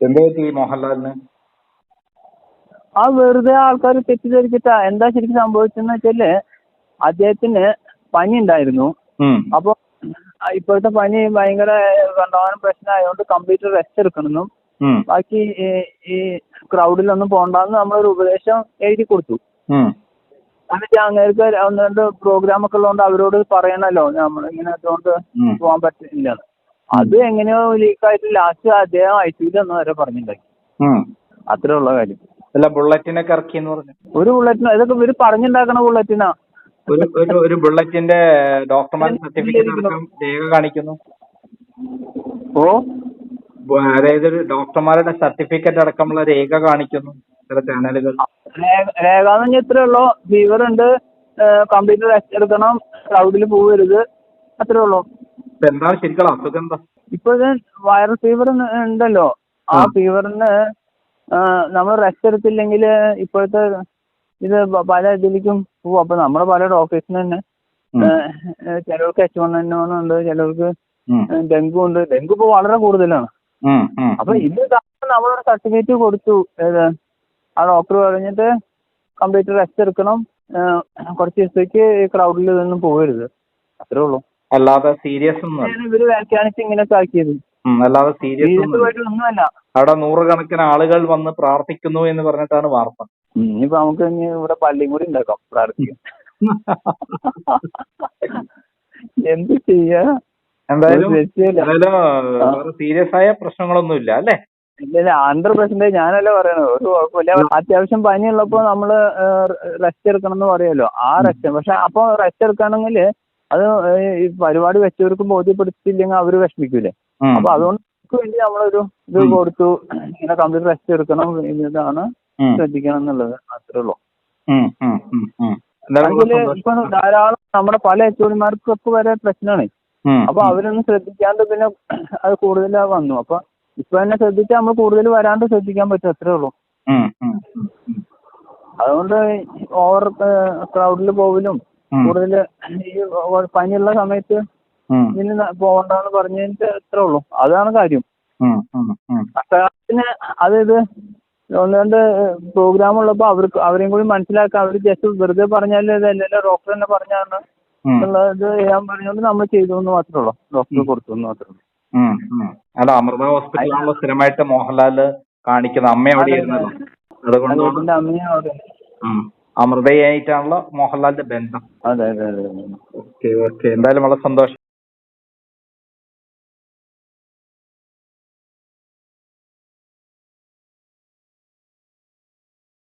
എന്താ പറ്റി മോഹൻലാലിന്? ആ വെറുതെ ആൾക്കാർ തെറ്റിദ്ധരിച്ചിട്ടാ. എന്താ ശരിക്കും സംഭവിച്ചെന്ന് വെച്ചാല് അദ്ദേഹത്തിന് പനി ഉണ്ടായിരുന്നു. അപ്പൊ ഇപ്പോഴത്തെ പനി ഭയങ്കര കണ്ടമാനം പ്രശ്നമായതുകൊണ്ട് കംപ്ലീറ്റ് റെസ്റ്റ് എടുക്കണമെന്നും ബാക്കി ഈ ക്രൗഡിലൊന്നും പോണ്ടെന്ന് നമ്മളൊരു ഉപദേശം എഴുതി കൊടുത്തു. എന്നിട്ട് അങ്ങേർക്ക് ഒന്ന് രണ്ട് പ്രോഗ്രാം ഒക്കെ ഉള്ളതുകൊണ്ട് അവരോട് പറയണല്ലോ നമ്മളിങ്ങനെ അതുകൊണ്ട് പോകാൻ പറ്റില്ല. അത് എങ്ങനെയോ ലീക്കായിട്ട് ലാസ്റ്റ് അദ്ദേഹം ICU എന്ന് വരെ പറഞ്ഞിട്ടുണ്ടായി. അത്രേ ഉള്ള കാര്യം. അല്ല, ബുള്ളറ്റിനൊക്കെ ഇറക്കിയെന്ന് പറഞ്ഞു. ഒരു ബുള്ളറ്റിനോ ഇതൊക്കെ ഇവര് പറഞ്ഞുണ്ടാക്കണ ബുള്ളറ്റിനാ. ഒരു ബുള്ളറ്റിന്റെ ഡോക്ടർമാരുടെ സർട്ടിഫിക്കറ്റ് അടക്കം രേഖ കാണിക്കുന്നു. അതായത് ഒരു ഡോക്ടർമാരുടെ സർട്ടിഫിക്കറ്റ് അടക്കമുള്ള രേഖ കാണിക്കുന്നു ചില ചാനലുകൾ. രേഖ എന്ന് പറഞ്ഞാൽ ഇത്രേ ഉള്ളൂ. ഫീവർ ഉണ്ട്, കംപ്ലീറ്റ് റെസ്റ്റ് എടുക്കണം, ക്രൗഡിൽ പോവരുത്, അത്രേ ഉള്ളൂ. എന്താണ് ശരിക്കുള്ള അസുഖം? എന്താ ഇപ്പൊ വൈറൽ ഫീവർ ഉണ്ടല്ലോ, ആ ഫീവറിന് നമ്മൾ റെസ്റ്റ് എടുത്തില്ലെങ്കിൽ ഇപ്പോഴത്തെ ഇത് പല ഇതിലേക്കും പോവും. അപ്പൊ നമ്മുടെ പല ഡോക്ടേഴ്സിന് തന്നെ ചിലർക്ക് H1N1 ഉണ്ട്, ചിലർക്ക് ഡെങ്കു ഉണ്ട്. ഡെങ്കു ഇപ്പൊ വളരെ കൂടുതലാണ്. അപ്പൊ ഇത് നമ്മളൊരു സർട്ടിഫിക്കറ്റ് കൊടുത്തു. ആ ഡോക്ടർ പറഞ്ഞിട്ട് കംപ്ലീറ്റ് റെസ്റ്റ് എടുക്കണം, കുറച്ച് ദിവസത്തേക്ക് ക്രൗഡിൽ ഇതൊന്നും പോകരുത്, അത്രേ ഉള്ളൂ. അല്ലാതെ സീരിയസ് ഇവര് വ്യാഖ്യാനിച്ച് ഇങ്ങനെയൊക്കെ ആക്കിയത്. അല്ലാതെ സീരിയസ് ഒന്നുമല്ല. അവിടെ നൂറുകണക്കിന് ആളുകൾ വന്ന് പ്രാർത്ഥിക്കുന്നു എന്ന് പറഞ്ഞിട്ടാണ് വാർത്ത. ഇനിയിപ്പോ നമുക്ക് ഇവിടെ പള്ളിയും കൂടി ഉണ്ടാക്കാം പ്രാർത്ഥിക്കാം. എന്ത് ചെയ്യാ? എന്തായാലും സീരിയസ് ആയ പ്രശ്നങ്ങളൊന്നും ഇല്ല അല്ലേ? ഇല്ല, 100% ഞാനല്ലേ പറയണത്. ഒരു കുഴപ്പമില്ല. അത്യാവശ്യം പനിയുള്ളപ്പോ നമ്മള് റെസ്റ്റ് എടുക്കണം എന്ന് പറയുമല്ലോ, ആ റെസ്റ്റ്. പക്ഷെ അപ്പൊ റെസ്റ്റ് എടുക്കണമെങ്കിൽ അത് ഈ പരിപാടി വെച്ചവർക്ക് ബോധ്യപ്പെടുത്തിയില്ലെങ്കിൽ അവര് വിഷമിക്കൂലേ. അപ്പൊ അതുകൊണ്ട് വേണ്ടി നമ്മളൊരു ഇത് കൊടുത്തു, ഇങ്ങനെ കംപ്ലീറ്റ് റെസ്റ്റ് എടുക്കണം, ഇതാണ് ശ്രദ്ധിക്കണം എന്നുള്ളത്, അത്രേ ഉള്ളൂ. ഇപ്പൊ ധാരാളം നമ്മുടെ പല HODമാർക്കൊക്കെ വരെ പ്രശ്നമാണ്. അപ്പൊ അവരൊന്നും ശ്രദ്ധിക്കാണ്ട് പിന്നെ അത് കൂടുതൽ വന്നു. അപ്പൊ ഇപ്പൊ തന്നെ ശ്രദ്ധിച്ചാൽ നമ്മൾ കൂടുതൽ വരാണ്ട് ശ്രദ്ധിക്കാൻ പറ്റും, അത്രേ ഉള്ളൂ. അതുകൊണ്ട് ഓവർ ക്രൗഡിൽ പോകലും കൂടുതൽ ഈ പനിയുള്ള സമയത്ത് ഇതിന് പോകണ്ടെന്ന് പറഞ്ഞതിന്റെ അത്രേ ഉള്ളൂ. അതാണ് കാര്യം. അക്കാര്യത്തിന് അതായത് ഒന്ന് രണ്ട് പ്രോഗ്രാം ഉള്ളപ്പോ അവരെയും കൂടി മനസ്സിലാക്കാൻ അവർ ജസ്റ്റ് വെറുതെ പറഞ്ഞാൽ ഇതല്ലല്ലോ ഡോക്ടർ തന്നെ പറഞ്ഞാണ് ഉള്ളത് ചെയ്യാൻ പറഞ്ഞുകൊണ്ട് നമ്മൾ ചെയ്തു എന്ന് മാത്രമേ ഉള്ളൂ, ഡോക്ടർ കൊടുത്തു എന്ന് മാത്രമേ ഉള്ളൂ. അല്ല, അമൃത ഹോസ്പിറ്റലാണല്ലോ സ്ഥിരമായിട്ട് മോഹൻലാല് കാണിക്കുന്നത്. അമ്മ അവിടെ ഇരുന്നല്ലോ, അതുകൊണ്ട് അമ്മയും അവിടെ അമൃതയായിട്ടാണല്ലോ മോഹൻലാലിന്റെ ബന്ധം. അതെ. ഓക്കെ. എന്തായാലും വളരെ സന്തോഷം.